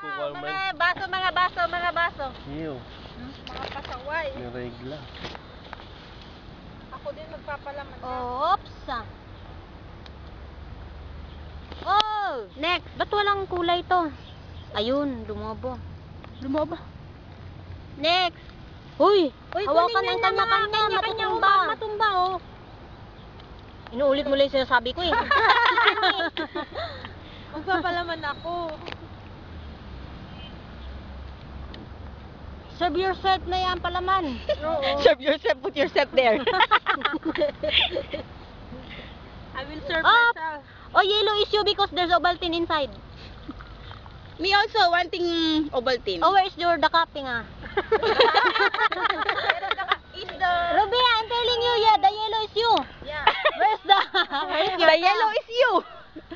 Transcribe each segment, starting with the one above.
ko, Carmen. Mga baso. Ew, Mga pasaway. may regla. Ako din magpapalaman. Oops. Oh, next. Ba't walang kulay to? Ayun, lumobo. Lumoba. Next. Uy, hawakan kunin ng mo na, kanya-kanya, kanya-kanya, matutumba. matumba, oh. Inuulit mo lang yung sinasabi ko eh. Magpapalaman ako. Serve yourself na yan, palaman. Oo. Serve yourself, put yourself there. I will serve Up. myself. Oh, yellow is you because there's Ovaltine inside. Me also wanting Ovaltine. Oh, where's your the cupping ah? Is the... Ruby, I'm telling you, yeah, the yellow is you. Yeah. Where's the... Where's your The yellow is you.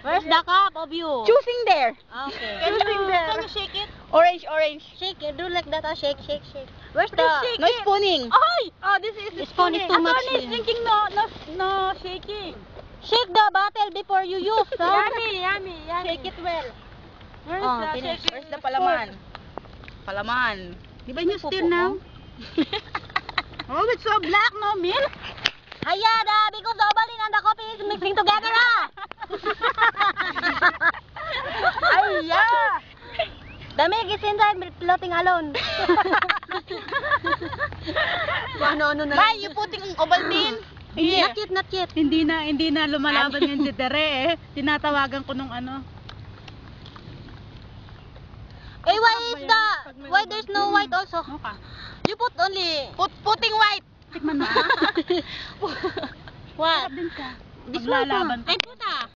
Where's the cup of you? Choosing there. Okay. Can there. you shake it? Orange, orange. Shake it, do like that, shake, shake, shake. Where's the... shake No it. spooning. Ay! Oh, this is This spoon is too much. Attorney is drinking no shaking. Shake the bottle before you use, huh? Yummy. Shake it well. Where's Oh, the finish. shaking? Where's the palaman? Palaman. Di ba you stir Pupo now? Oh, it's so black, no milk? Hayada, because the Ovaltine and the coffee is mixing together, ah! Ay, yeah. The milk is inside, floating alone. Ano na Ma, you putting Ovaltine? Not yet. Hindi na lumalaban yung didere eh. Tinatawagan ko nung ano. Eh, why there's no white also? Okay. You put only... Putting white. Tikman mo. What? Din ka. This one Maglalaban to. Ay, puta.